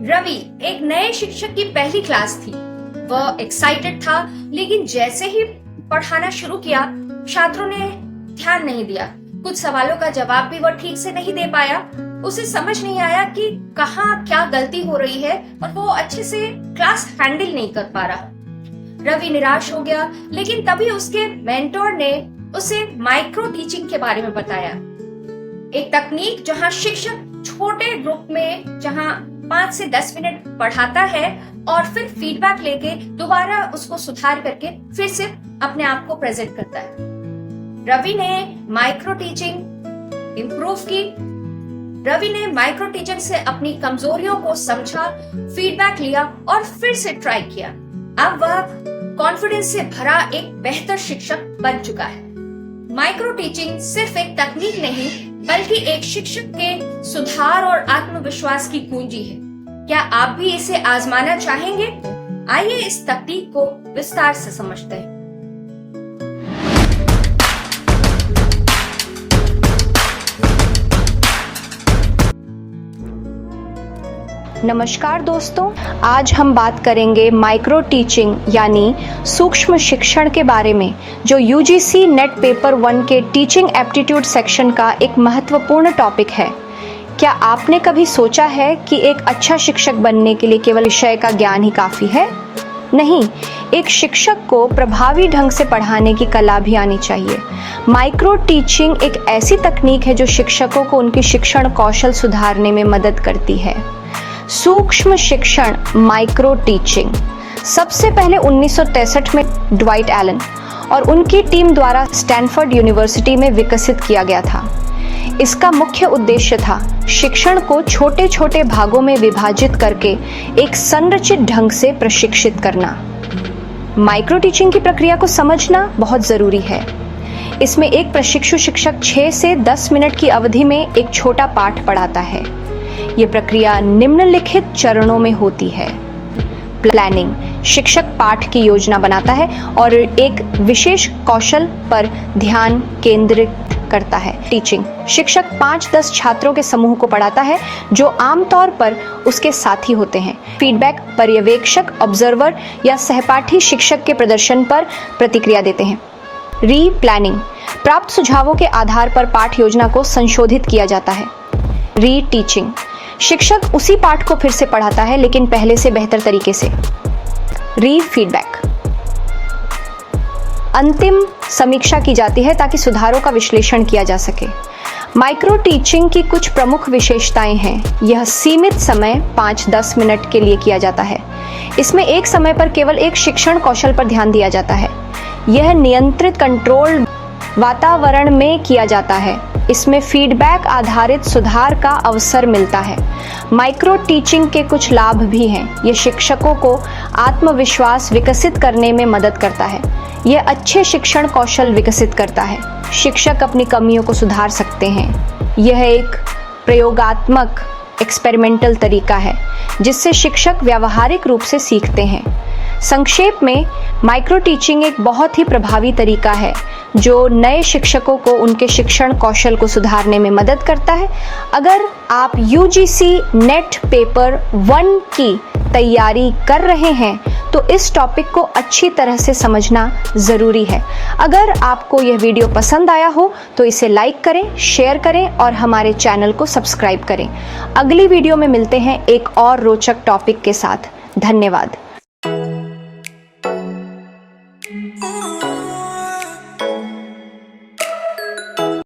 रवि एक नए शिक्षक की पहली क्लास थी। वह एक्साइटेड था, लेकिन जैसे ही पढ़ाना शुरू किया, छात्रों ने ध्यान नहीं दिया। कुछ सवालों का जवाब भी वह ठीक से नहीं दे पाया। उसे समझ नहीं आया कि कहाँ क्या गलती हो रही है और वो अच्छे से क्लास हैंडल नहीं कर पा रहा। रवि निराश हो गया, लेकिन तभी उसके मेंटोर ने उसे माइक्रो टीचिंग के बारे में बताया। एक तकनीक जहां शिक्षक छोटे ग्रुप में जहां 5 से 10 मिनट पढ़ाता है और फिर फीडबैक लेके दोबारा उसको सुधार करके फिर से अपने आप को प्रेजेंट करता है। रवि ने माइक्रो टीचिंग इंप्रूव की। रवि ने माइक्रो टीचिंग से अपनी कमजोरियों को समझा, फीडबैक लिया और फिर से ट्राई किया। अब वह कॉन्फिडेंस से भरा एक बेहतर शिक्षक बन चुका है। माइक्रो टीचिंग सिर्फ एक तकनीक नहीं, बल्कि एक शिक्षक के सुधार और आत्मविश्वास की कुंजी है। क्या आप भी इसे आजमाना चाहेंगे? आइए इस तकनीक को विस्तार से समझते हैं। नमस्कार दोस्तों, आज हम बात करेंगे माइक्रो टीचिंग यानी सूक्ष्म शिक्षण के बारे में, जो यूजीसी नेट पेपर 1 के टीचिंग एप्टीट्यूड सेक्शन का एक महत्वपूर्ण टॉपिक है। क्या आपने कभी सोचा है कि एक अच्छा शिक्षक बनने के लिए केवल विषय का ज्ञान ही काफी है? नहीं, एक शिक्षक को प्रभावी ढंग से पढ़ाने की कला भी आनी चाहिए। माइक्रो टीचिंग एक ऐसी तकनीक है जो शिक्षकों को उनकी शिक्षण कौशल सुधारने में मदद करती है। सूक्ष्म शिक्षण माइक्रो टीचिंग सबसे पहले 1963 में ड्वाइट एलन और उनकी टीम द्वारा स्टैनफोर्ड यूनिवर्सिटी में विकसित किया गया था। इसका मुख्य उद्देश्य था शिक्षण को छोटे छोटे भागों में विभाजित करके एक संरचित ढंग से प्रशिक्षित करना। माइक्रो टीचिंग की प्रक्रिया को समझना बहुत जरूरी है। इसमें एक प्रशिक्षु शिक्षक 6 से 10 मिनट की अवधि में एक छोटा पाठ पढ़ाता है। ये प्रक्रिया निम्नलिखित चरणों में होती है। प्लानिंग, शिक्षक पाठ की योजना बनाता है और एक विशेष कौशल पर ध्यान केंद्रित करता है। टीचिंग, शिक्षक 5-10 छात्रों के समूह को पढ़ाता है जो आमतौर पर उसके साथी होते हैं। फीडबैक, पर्यवेक्षक ऑब्जर्वर या सहपाठी शिक्षक के प्रदर्शन पर प्रतिक्रिया देते हैं। री प्लानिंग, प्राप्त सुझावों के आधार पर पाठ योजना को संशोधित किया जाता है। री टीचिंग, शिक्षक उसी पाठ को फिर से पढ़ाता है, लेकिन पहले से बेहतर तरीके से। री फीडबैक, अंतिम समीक्षा की जाती है ताकि सुधारों का विश्लेषण किया जा सके। माइक्रो टीचिंग की कुछ प्रमुख विशेषताएं हैं। यह सीमित समय 5-10 मिनट के लिए किया जाता है। इसमें एक समय पर केवल एक शिक्षण कौशल पर ध्यान दिया जाता है। यह नियंत्रित कंट्रोल वातावरण में किया जाता है। इसमें फीडबैक आधारित सुधार का अवसर मिलता है। माइक्रो टीचिंग के कुछ लाभ भी हैं। यह शिक्षकों को आत्मविश्वास विकसित करने में मदद करता है। यह अच्छे शिक्षण कौशल विकसित करता है। शिक्षक अपनी कमियों को सुधार सकते हैं। यह एक प्रयोगात्मक एक्सपेरिमेंटल तरीका है जिससे शिक्षक व्यावहारिक रूप से सीखते हैं। संक्षेप में, माइक्रो टीचिंग एक बहुत ही प्रभावी तरीका है जो नए शिक्षकों को उनके शिक्षण कौशल को सुधारने में मदद करता है। अगर आप यूजीसी नेट पेपर 1 की तैयारी कर रहे हैं तो इस टॉपिक को अच्छी तरह से समझना ज़रूरी है। अगर आपको यह वीडियो पसंद आया हो तो इसे लाइक करें, शेयर करें और हमारे चैनल को सब्सक्राइब करें। अगली वीडियो में मिलते हैं एक और रोचक टॉपिक के साथ। धन्यवाद।